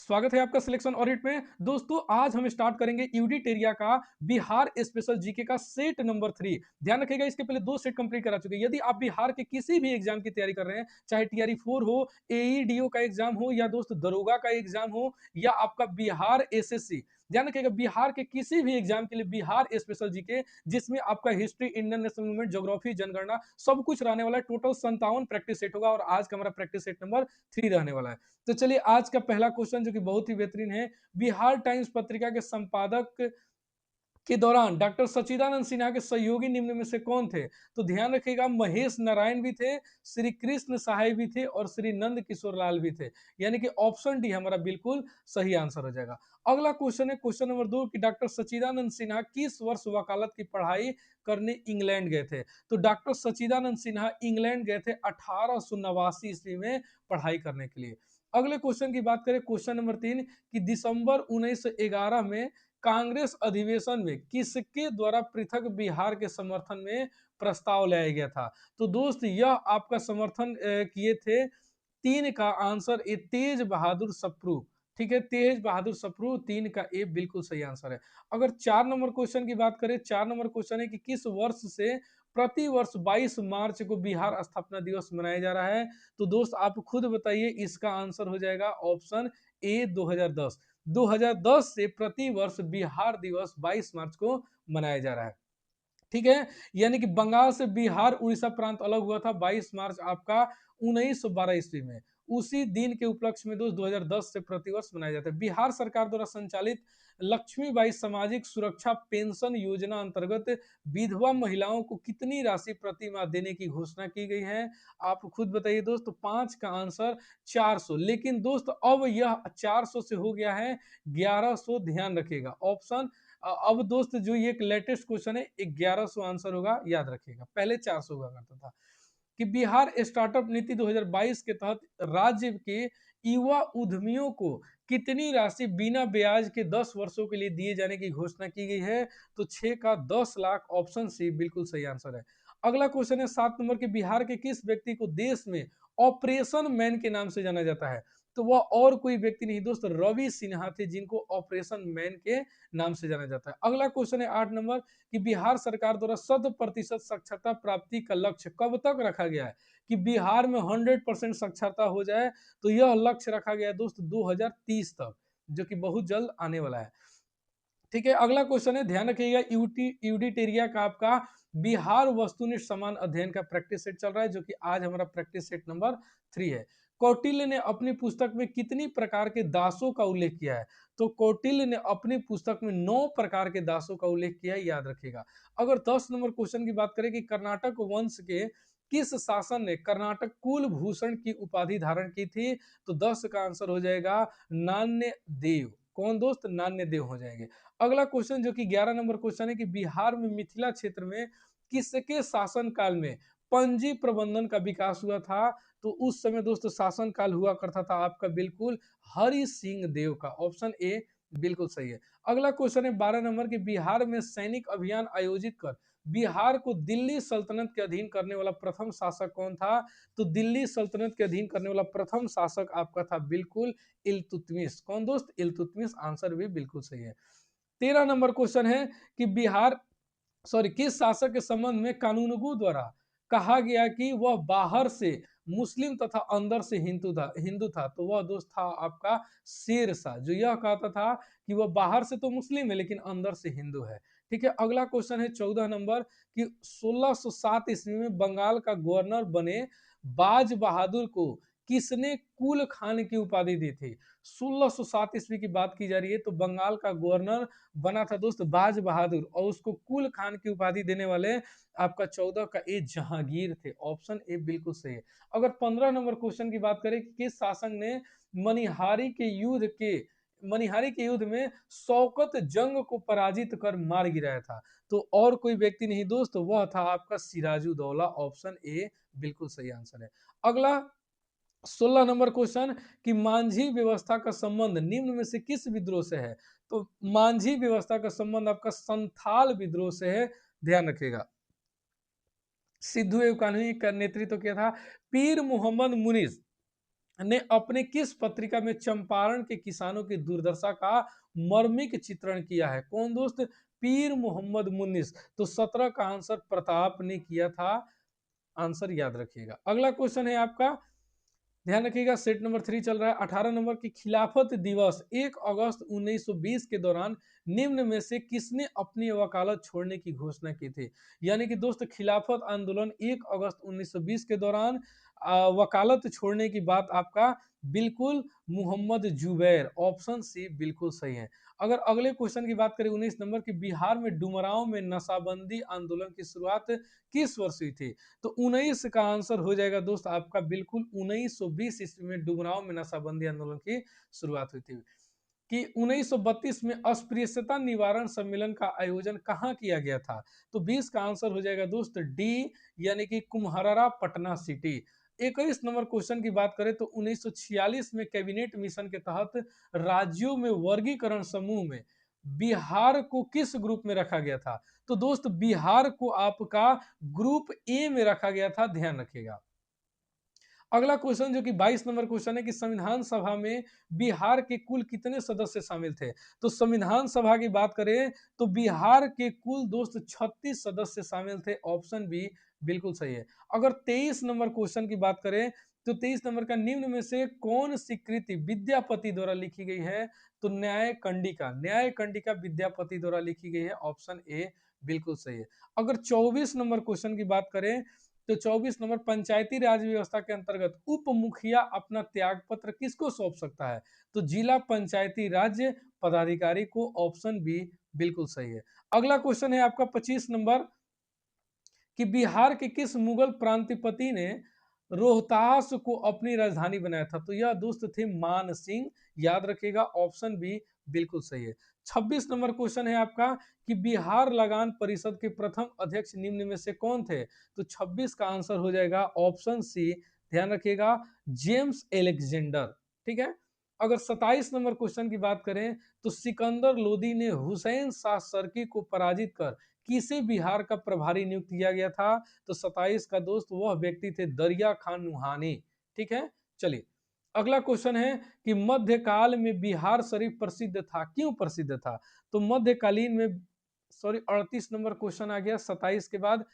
स्वागत है आपका सिलेक्शन ऑडिट में। दोस्तों आज हम स्टार्ट करेंगे यूडिटेरिया का बिहार स्पेशल जीके का सेट नंबर 3। ध्यान रखिएगा, इसके पहले 2 सेट कंप्लीट करा चुके हैं। यदि आप बिहार के किसी भी एग्जाम की तैयारी कर रहे हैं, चाहे टीआरई 4 हो, एईडीओ का एग्जाम हो, या दोस्त दरोगा का एग्जाम हो, या आपका बिहार एसएससी, ध्यान रखिएगा बिहार के किसी भी एग्जाम के लिए बिहार स्पेशल जीके, जिसमें आपका history, Indian national movement, geography, जनगणना सब कुछ रहने वाला है। टोटल 57 प्रैक्टिस सेट होगा और आज का हमारा प्रैक्टिस सेट नंबर 3 रहने वाला है। तो चलिए आज का पहला क्वेश्चन जो कि बहुत ही बेहतरीन है। बिहार टाइम्स पत्रिका के संपादक के दौरान डॉक्टर सच्चिदानंद सिन्हा के सहयोगी निम्न में से कौन थे? तो ध्यान रखिएगा, महेश नारायण भी थे, श्री कृष्ण सहाय भी थे और श्री नंद किशोर लाल भी थे। यानी कि ऑप्शन डी हमारा बिल्कुल सही आंसर हो जाएगा। अगला क्वेश्चन है क्वेश्चन नंबर 2 कि डॉक्टर सच्चिदानंद सिन्हा किस वर्ष वकालत की पढ़ाई करने इंग्लैंड गए थे? तो डॉक्टर सच्चिदानंद सिन्हा इंग्लैंड गए थे 1889 ईस्वी में पढ़ाई करने के लिए। अगले क्वेश्चन की बात करें, क्वेश्चन नंबर 3 कि दिसंबर 1911 में कांग्रेस अधिवेशन में किसके द्वारा पृथक बिहार के समर्थन में प्रस्ताव लाया गया था? तो दोस्त यह आपका समर्थन किए थे, 3 का आंसर ए तेज बहादुर सप्रू। ठीक है, तेज बहादुर सप्रू, 3 का ए बिल्कुल सही आंसर है। अगर 4 नंबर क्वेश्चन की बात करें, 4 नंबर क्वेश्चन है कि किस वर्ष से प्रति वर्ष 22 मार्च को बिहार स्थापना दिवस मनाया जा रहा है? तो दोस्त आप खुद बताइए, इसका आंसर हो जाएगा ऑप्शन ए 2010। 2010 से प्रति वर्ष बिहार दिवस 22 मार्च को मनाया जा रहा है। ठीक है, यानी कि बंगाल से बिहार उड़ीसा प्रांत अलग हुआ था 22 मार्च आपका 1912 ईस्वी में। उसी दिन के उपलक्ष्य में दोस्त 2010 से प्रतिवर्ष मनाया जाता है। बिहार सरकार द्वारा संचालित लक्ष्मीबाई सामाजिक सुरक्षा पेंशन योजना अंतर्गत विधवा महिलाओं को कितनी राशि प्रति माह देने की घोषणा की गई है? आप खुद बताइए दोस्त। 5 का आंसर 400, लेकिन दोस्त अब यह 400 से हो गया है 1100। ध्यान रखिएगा ऑप्शन, अब दोस्त जो ये एक लेटेस्ट क्वेश्चन है, 1100 आंसर होगा, याद रखिएगा। पहले 400 हुआ करता था। कि बिहार स्टार्टअप नीति 2022 के तहत राज्य के युवा उद्यमियों को कितनी राशि बिना ब्याज के 10 वर्षों के लिए दिए जाने की घोषणा की गई है? तो 6 का 10 लाख, ऑप्शन सी बिल्कुल सही आंसर है। अगला क्वेश्चन है 7 नंबर के, बिहार के किस व्यक्ति को देश में ऑपरेशन मैन के नाम से जाना जाता है? तो वह और कोई व्यक्ति नहीं दोस्त, रवि सिन्हा थे, जिनको ऑपरेशन मैन के नाम से जाना जाता है। अगला क्वेश्चन है 8 नंबर कि बिहार सरकार द्वारा 100% साक्षरता प्राप्ति का लक्ष्य कब तक रखा गया है? कि बिहार में 100% साक्षरता हो जाए, तो यह लक्ष्य रखा गया है दोस्त 2030 तक, जो कि बहुत जल्द आने वाला है। ठीक है, अगला क्वेश्चन है, ध्यान रखिएगा, यूडिटेरिया का आपका बिहार वस्तुनिष्ठ समान अध्ययन का प्रैक्टिस सेट चल रहा है, जो कि आज हमारा प्रैक्टिस सेट नंबर 3 है। कौटिल्य ने अपनी पुस्तक में कितनी प्रकार के दासों का उल्लेख किया है? तो कौटिल्य ने अपनी पुस्तक में 9 प्रकार के दासों का उल्लेख किया है, याद रखिएगा। अगर 10 नंबर क्वेश्चन की बात करें कि कर्नाटक वंश के किस शासन ने कर्नाटक कुलभूषण की उपाधि धारण की थी? तो 10 का आंसर हो जाएगा नान्य देव। कौन दोस्त? नान्य देव हो जाएंगे। अगला क्वेश्चन जो कि 11 नंबर क्वेश्चन है कि बिहार में मिथिला क्षेत्र में किसके शासन काल में पंजी प्रबंधन का विकास हुआ था? तो उस समय दोस्तों शासन काल हुआ करता था आपका बिल्कुल हरि सिंह देव का, ऑप्शन ए बिल्कुल सही है। अगला क्वेश्चन है 12 नंबर की, बिहार में सैनिक अभियान आयोजित कर बिहार को दिल्ली सल्तनत के अधीन करने वाला प्रथम शासक कौन था? तो दिल्ली सल्तनत के अधीन करने वाला प्रथम शासक आपका था बिल्कुल इल्तुतमिश। कौन दोस्त? इल्तुतमिश, आंसर भी बिल्कुल सही है। 13 नंबर क्वेश्चन है कि बिहार किस शासक के संबंध में कानूनगो द्वारा कहा गया कि वह बाहर से मुस्लिम तथा अंदर से हिंदू था? तो वह दोस्त था आपका शेरशाह, जो यह कहता था कि वह बाहर से तो मुस्लिम है लेकिन अंदर से हिंदू है। ठीक है, अगला क्वेश्चन है 14 नंबर कि 1607 ईस्वी में बंगाल का गवर्नर बने बाज बहादुर को किसने कुल खान की उपाधि दी थी? 1607 ईस्वी की बात की जा रही है, तो बंगाल का गवर्नर बना था दोस्त बाज बहादुर, और उसको कुल खान की उपाधि देने वाले आपका 14 का ए जहांगीर थे, ऑप्शन ए बिल्कुल सही है। अगर 15 नंबर क्वेश्चन की बात करें कि किस शासक ने मनिहारी के युद्ध के मनिहारी के युद्ध में शौकत जंग को पराजित कर मार गिराया था? तो और कोई व्यक्ति नहीं दोस्त, वह था आपका सिराजुद्दौला, ऑप्शन ए बिल्कुल सही आंसर है। अगला 16 नंबर क्वेश्चन कि मांझी व्यवस्था का संबंध निम्न में से किस विद्रोह से है? तो मांझी व्यवस्था का संबंध आपका संथाल विद्रोह से है, ध्यान रखिएगा। सिद्धू एवं कान्हू का नेतृत्व किया था पीर मोहम्मद मुनीस, ने अपने किस पत्रिका में चंपारण के किसानों की दुर्दशा का मर्मिक चित्रण किया है? कौन दोस्त? पीर मोहम्मद मुन्निस। तो 17 का आंसर प्रताप ने किया था। आंसर याद रखिएगा। अगला क्वेश्चन है आपका, ध्यान रखिएगा, सेट नंबर 3 चल रहा है। 18 नंबर की, खिलाफत दिवस 1 अगस्त 1920 के दौरान निम्न में से किसने अपनी वकालत छोड़ने की घोषणा की थी? यानी कि दोस्त खिलाफत आंदोलन 1 अगस्त 1920 के दौरान वकालत छोड़ने की बात आपका बिल्कुल मोहम्मद जुबैर, ऑप्शन सी बिल्कुल सही है। अगर अगले क्वेश्चन की बात करें 19 नंबर की, बिहार में डुमरांव में नशाबंदी आंदोलन की शुरुआत किस वर्ष हुई थी? तो 19 का आंसर हो जाएगा दोस्त आपका बिल्कुल 1920 ईस्वी में डुमरांव में नशाबंदी आंदोलन की शुरुआत हुई थी। कि 1932 में अस्पृश्यता निवारण सम्मेलन का आयोजन कहाँ किया गया था? तो 20 का आंसर हो जाएगा दोस्त डी, यानी कि कुम्हरारा पटना सिटी। 21 नंबर क्वेश्चन की बात करें तो 1946 में कैबिनेट मिशन के तहत राज्यों में वर्गीकरण समूह में बिहार को किस ग्रुप में रखा गया था? तो दोस्त बिहार को आपका ग्रुप ए में रखा गया था, ध्यान रखिएगा। अगला क्वेश्चन जो कि 22 नंबर क्वेश्चन है कि संविधान सभा में बिहार के कुल कितने सदस्य शामिल थे? तो संविधान सभा की बात करें तो बिहार के कुल दोस्त 36 सदस्य शामिल थे, ऑप्शन बी बिल्कुल सही है। अगर 23 नंबर क्वेश्चन की बात करें तो 23 नंबर का, निम्न में से कौन सी कृति विद्यापति द्वारा लिखी गई है? तो न्याय कंडिका, न्याय कंडिका विद्यापति द्वारा लिखी गई है, ऑप्शन ए बिल्कुल सही है। अगर 24 नंबर क्वेश्चन की बात करें तो 24 नंबर, पंचायती राज व्यवस्था के अंतर्गत उप मुखिया अपना त्याग पत्र किसको सौंप सकता है? तो जिला पंचायती राज्य पदाधिकारी को, ऑप्शन बी बिल्कुल सही है। अगला क्वेश्चन है आपका 25 नंबर कि बिहार के किस मुगल प्रांतिपति ने रोहतास को अपनी राजधानी बनाया था? तो यह दोस्त थे मान सिंह, याद रखिएगा, ऑप्शन बी बिल्कुल सही है। 26 नंबर क्वेश्चन है आपका कि बिहार लगान परिषद के प्रथम अध्यक्ष निम्न में से कौन थे? तो 26 का आंसर हो जाएगा ऑप्शन सी, ध्यान रखिएगा, जेम्स एलेक्जेंडर। ठीक है। अगर 27 नंबर क्वेश्चन की बात करें तो सिकंदर लोदी ने हुसैन शाह सरकी को पराजित कर किसे बिहार का प्रभारी नियुक्त किया गया था? तो 27 का दोस्त वह व्यक्ति थे दरिया खान नुहानी। ठीक है। चलिए, अगला क्वेश्चन है कि मध्यकाल में बिहार शरीफ प्रसिद्ध था, क्यों प्रसिद्ध था? तो मध्यकालीन में, सॉरी, 38 नंबर क्वेश्चन आ गया 27 के बाद,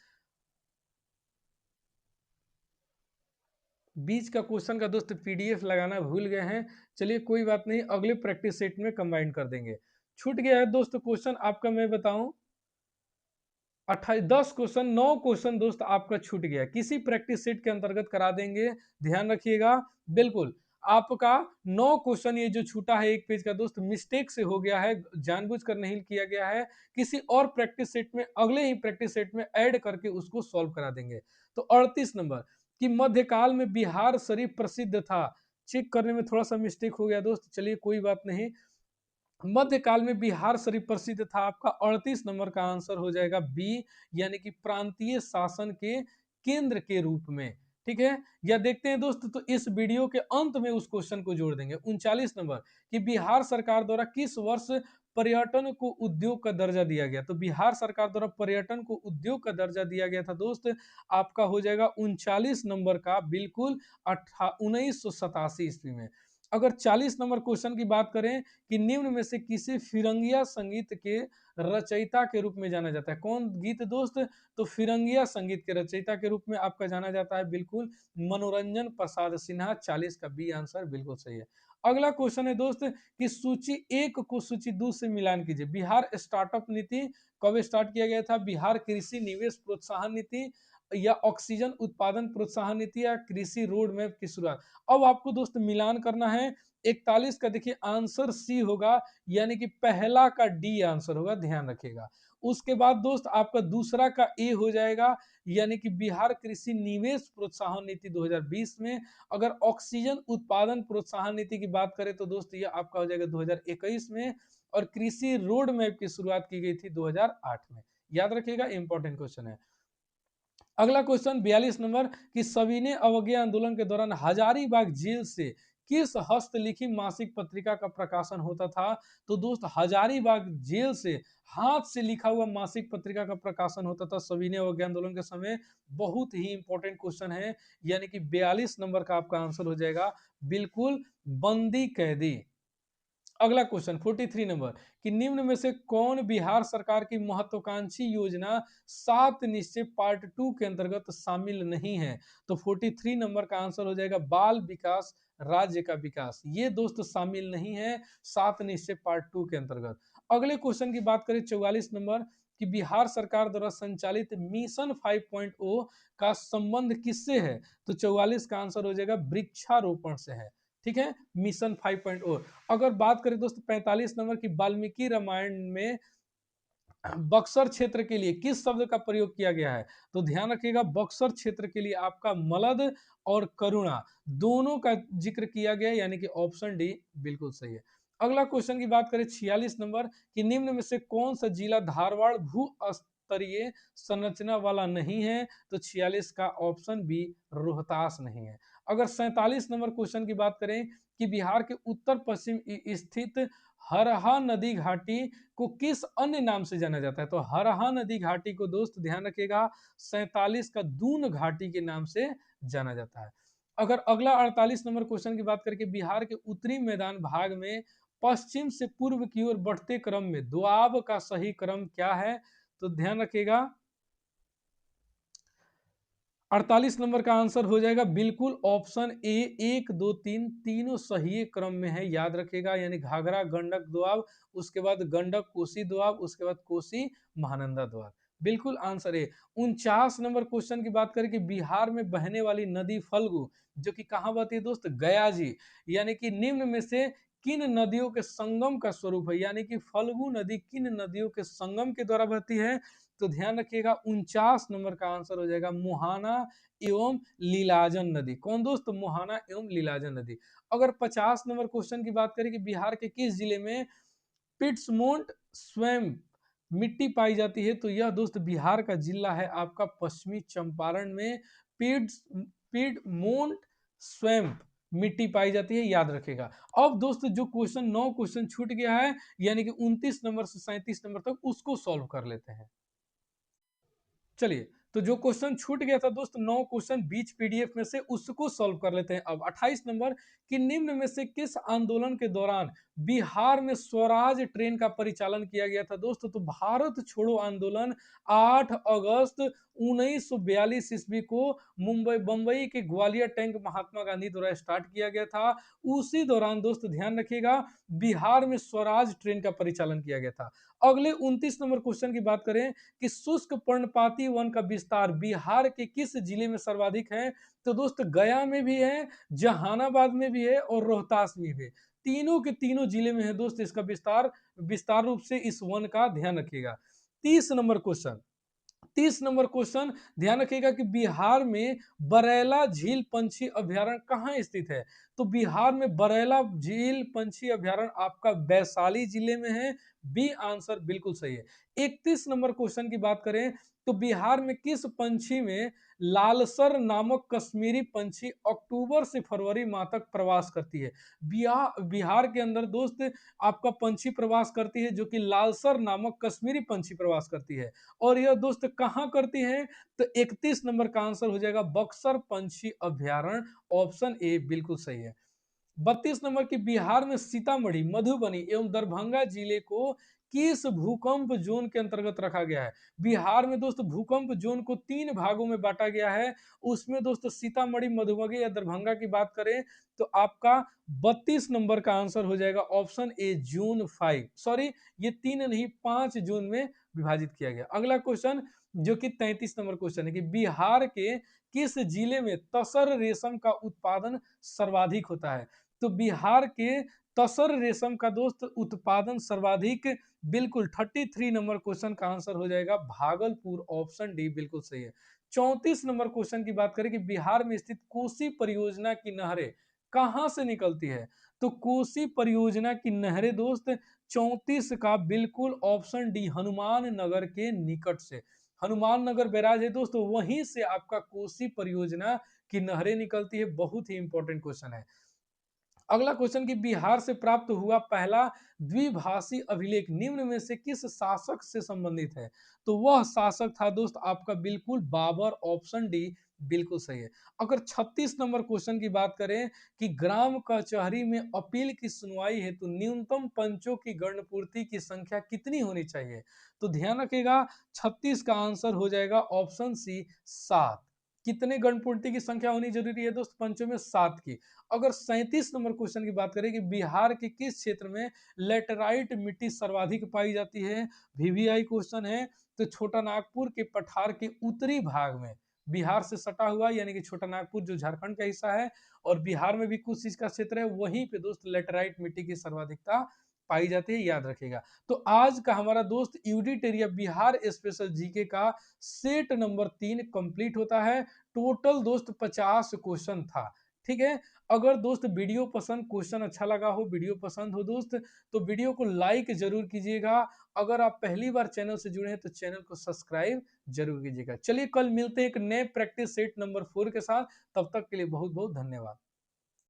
बीच का क्वेश्चन का दोस्त पीडीएफ लगाना भूल गए हैं। चलिए कोई बात नहीं, अगले प्रैक्टिस सेट में कंबाइन कर देंगे। छूट गया है दोस्त क्वेश्चन आपका, मैं बताऊं, 28 10 क्वेश्चन, 9 क्वेश्चन दोस्त आपका छूट गया, किसी प्रैक्टिस सेट के अंतर्गत करा देंगे, ध्यान रखिएगा। बिल्कुल, आपका 9 क्वेश्चन ये जो छूटा है एक पेज का दोस्त, मिस्टेक से हो गया है, जानबूझकर नहीं किया गया है, किसी और प्रैक्टिस सेट में, अगले ही प्रैक्टिस सेट में ऐड करके उसको सॉल्व करा देंगे। तो 38 नंबर कि मध्यकाल में बिहार शरीफ प्रसिद्ध था, चेक करने में थोड़ा सा मिस्टेक हो गया दोस्त, चलिए कोई बात नहीं। मध्यकाल में बिहार शरीफ प्रसिद्ध था, आपका 38 नंबर का आंसर हो जाएगा बी, यानी कि प्रांतीय शासन के केंद्र के रूप में। ठीक है। या देखते हैं दोस्त, तो इस वीडियो के अंत में उस क्वेश्चन को जोड़ देंगे। 39 नंबर कि बिहार सरकार द्वारा किस वर्ष पर्यटन को उद्योग का दर्जा दिया गया? तो बिहार सरकार द्वारा पर्यटन को उद्योग का दर्जा दिया गया था दोस्त, आपका हो जाएगा 39 नंबर का बिल्कुल 1987 ईस्वी में। अगर 40 नंबर क्वेश्चन की बात करें कि निम्न में से किसे फिरंगिया संगीत के रचयिता के रूप में जाना जाता है? कौन गीत दोस्त? तो फिरंगिया संगीत के रचयिता के रूप में आपका जाना जाता है बिल्कुल मनोरंजन प्रसाद सिन्हा। 40 का बी आंसर बिल्कुल सही है। अगला क्वेश्चन है दोस्त कि सूची 1 को सूची 2 से मिलान कीजिए। बिहार स्टार्टअप नीति कब स्टार्ट किया गया था? बिहार कृषि निवेश प्रोत्साहन नीति, या ऑक्सीजन उत्पादन प्रोत्साहन नीति, या कृषि रोड मैप की शुरुआत? अब आपको दोस्त मिलान करना है। 41 का देखिए आंसर सी होगा, यानी कि पहला का डी आंसर होगा, ध्यान रखिएगा। उसके बाद दोस्त आपका दूसरा का ए हो जाएगा, यानी कि बिहार कृषि निवेश प्रोत्साहन नीति 2020 में। अगर ऑक्सीजन उत्पादन प्रोत्साहन नीति की बात करें तो दोस्त ये आपका हो जाएगा 2021 में। और कृषि रोड मैप की शुरुआत की गई थी 2008 में। याद रखिएगा, इंपॉर्टेंट क्वेश्चन है। अगला क्वेश्चन 42 नंबर कि सविनय अवज्ञा आंदोलन के दौरान हजारीबाग जेल से किस हस्तलिखी मासिक पत्रिका का प्रकाशन होता था? तो दोस्त हजारीबाग जेल से हाथ से लिखा हुआ मासिक पत्रिका का प्रकाशन होता था सविनय अवज्ञा आंदोलन के समय। बहुत ही इंपॉर्टेंट क्वेश्चन है, यानी कि 42 नंबर का आपका आंसर हो जाएगा बिल्कुल बंदी कैदी। अगला क्वेश्चन 43 नंबर कि निम्न में से कौन बिहार सरकार की महत्वाकांक्षी योजना 7 निश्चय पार्ट 2 के अंतर्गत शामिल नहीं है? तो 43 नंबर का आंसर हो जाएगा बाल विकास राज्य का विकास। ये दोस्त शामिल नहीं है 7 निश्चय पार्ट 2 के अंतर्गत। अगले क्वेश्चन की बात करें 44 नंबर कि बिहार सरकार द्वारा संचालित मिशन 5.0 का संबंध किससे है? तो 44 का आंसर हो जाएगा वृक्षारोपण से है। ठीक है, मिशन 5.0। अगर बात करें दोस्तों 45 नंबर की वाल्मीकि रामायण में बक्सर क्षेत्र के लिए किस शब्द का प्रयोग किया गया है? तो ध्यान रखिएगा बक्सर क्षेत्र के लिए आपका मलद और करुणा दोनों का जिक्र किया गया है, यानी कि ऑप्शन डी बिल्कुल सही है। अगला क्वेश्चन की बात करें 46 नंबर कि निम्न में से कौन सा जिला धारवाड़ भू स्तरीय संरचना वाला नहीं है? तो 46 का ऑप्शन बी रोहतास नहीं है। अगर 47 नंबर क्वेश्चन की बात करें कि बिहार के उत्तर पश्चिम स्थित हरहा नदी घाटी को किस अन्य नाम से जाना जाता है? तो हरहा नदी घाटी को दोस्त ध्यान रखिएगा 47 का दून घाटी के नाम से जाना जाता है। अगर अगला 48 नंबर क्वेश्चन की बात करें बिहार के उत्तरी मैदान भाग में पश्चिम से पूर्व की ओर बढ़ते क्रम में दोआब का सही क्रम क्या है? तो ध्यान रखिएगा 48 नंबर का आंसर हो जाएगा बिल्कुल ऑप्शन ए 1 2 3 तीनों सही क्रम में है, याद रखिएगा, यानी घाघरा गंडक दोआब, उसके बाद गंडक कोसी दोआब, उसके बाद कोसी महानंदा दोआब। बिल्कुल आंसर ए। 49 नंबर क्वेश्चन की बात करें कि बिहार में बहने वाली नदी फल्गु जो कि कहाँ बहती है दोस्त? गया जी। यानी कि निम्न में से किन नदियों के संगम का स्वरूप है? यानी कि फल्गु नदी किन नदियों के संगम के द्वारा बहती है? तो ध्यान रखिएगा 49 नंबर का आंसर हो जाएगा मुहाना एवं लीलाजन नदी। कौन दोस्त? मुहाना एवं लीलाजन नदी। अगर 50 नंबर क्वेश्चन की बात करें कि बिहार के किस जिले में पिट्समोन्ट स्वयं मिट्टी पाई जाती है? तो यह दोस्त बिहार का जिला है आपका पश्चिमी चंपारण में पिडमोन्ट स्वयं मिट्टी पाई जाती है, याद रखेगा। अब दोस्त जो क्वेश्चन 9 क्वेश्चन छूट गया है, यानी कि 29 नंबर से 37 नंबर तक, उसको सॉल्व कर लेते हैं। चलिए, तो जो क्वेश्चन छूट गया था दोस्त 9 क्वेश्चन बीच पीडीएफ में से, उसको सॉल्व कर लेते हैं। अब 28 नंबर कि निम्न में से किस आंदोलन के दौरान बिहार में स्वराज ट्रेन का परिचालन किया गया था दोस्त? तो भारत छोड़ो आंदोलन 8 अगस्त 1942 ईस्वी को बंबई के ग्वालियर टैंक महात्मा गांधी द्वारा स्टार्ट किया गया था। उसी दौरान दोस्त ध्यान रखिएगा बिहार में स्वराज ट्रेन का परिचालन किया गया था। अगले 29 नंबर क्वेश्चन की बात करें कि शुष्क पर्णपाती वन का विस्तार बिहार के किस जिले में सर्वाधिक है? तो दोस्त गया में भी है, जहानाबाद में भी है और रोहतास में भी है। तीनों के तीनों जिले में है दोस्त इसका विस्तार। विस्तार रूप से इस वन का ध्यान रखिएगा। 30 नंबर क्वेश्चन 30 नंबर क्वेश्चन ध्यान रखिएगा कि बिहार में बरैला झील पंछी अभ्यारण्य कहाँ स्थित है? तो बिहार में बरैला झील पंछी अभ्यारण्य आपका वैशाली जिले में है। बी आंसर बिल्कुल सही है। 31 नंबर क्वेश्चन की बात करें तो बिहार में किस पंछी में लालसर नामक कश्मीरी पंछी अक्टूबर से फरवरी माह तक प्रवास करती है? बिहार के अंदर दोस्त आपका पंछी प्रवास करती है जो कि लालसर नामक कश्मीरी पंछी प्रवास करती है। और यह दोस्त कहां करती है? तो 31 नंबर का आंसर हो जाएगा बक्सर पंछी अभ्यारण्य, ऑप्शन ए बिल्कुल सही है। 32 नंबर की बिहार में सीतामढ़ी, मधुबनी एवं दरभंगा जिले को किस भूकंप जोन के अंतर्गत रखा गया है? बिहार में दोस्त भूकंप जोन को 3 भागों में बांटा गया है। उसमें दोस्तों सीतामढ़ी, मधुबनी या दरभंगा की बात करें तो आपका 32 नंबर का आंसर हो जाएगा ऑप्शन ए जून 5, सॉरी ये 3 नहीं 5 जून में विभाजित किया गया। अगला क्वेश्चन जो कि 33 नंबर क्वेश्चन है कि बिहार के किस जिले में तसर रेशम का उत्पादन सर्वाधिक होता है? तो बिहार के तसर रेशम का दोस्त उत्पादन सर्वाधिक बिल्कुल 33 नंबर क्वेश्चन का आंसर हो जाएगा भागलपुर, ऑप्शन डी बिल्कुल सही है। 34 नंबर क्वेश्चन की बात करें कि बिहार में स्थित कोसी परियोजना की नहरें कहां से निकलती है? तो कोसी परियोजना की नहरें दोस्त 34 का बिल्कुल ऑप्शन डी हनुमान नगर के निकट से, हनुमान नगर बैराज है दोस्तों, वहीं से आपका कोसी परियोजना की नहरें निकलती है। बहुत ही इंपॉर्टेंट क्वेश्चन है। अगला क्वेश्चन कि बिहार से प्राप्त हुआ पहला द्विभाषी अभिलेख निम्न में से किस शासक से संबंधित है? तो वह शासक था दोस्त आपका बिल्कुल बाबर, ऑप्शन डी बिल्कुल सही है। अगर 36 नंबर क्वेश्चन की बात करें कि ग्राम कचहरी में अपील की सुनवाई हेतु न्यूनतम पंचों की गणपूर्ति की संख्या कितनी होनी चाहिए? तो ध्यान रखिएगा 36 का आंसर हो जाएगा ऑप्शन सी 7। कितने गणपूर्ति की संख्या होनी जरूरी है दोस्त? पंचों में 7 की। अगर 37 नंबर क्वेश्चन की बात करें कि बिहार के किस क्षेत्र में लेटराइट मिट्टी सर्वाधिक पाई जाती है, वीवीआई क्वेश्चन है, तो छोटा नागपुर के पठार के उत्तरी भाग में, बिहार से सटा हुआ यानी कि छोटा नागपुर जो झारखंड का हिस्सा है और बिहार में भी कुछ चीज का क्षेत्र है, वहीं पे दोस्त लेटराइट मिट्टी की सर्वाधिकता पाई जाती है, याद रखेगा। तो आज का हमारा दोस्त यूडिटेरिया बिहार स्पेशल जीके का सेट नंबर 3 कंप्लीट होता है। टोटल दोस्त 50 क्वेश्चन था। ठीक है। अगर दोस्त वीडियो पसंद, क्वेश्चन अच्छा लगा हो, वीडियो पसंद हो दोस्त, तो वीडियो को लाइक जरूर कीजिएगा। अगर आप पहली बार चैनल से जुड़े हैं तो चैनल को सब्सक्राइब जरूर कीजिएगा। चलिए कल मिलते हैं एक नए प्रैक्टिस सेट नंबर 4 के साथ। तब तक के लिए बहुत बहुत धन्यवाद।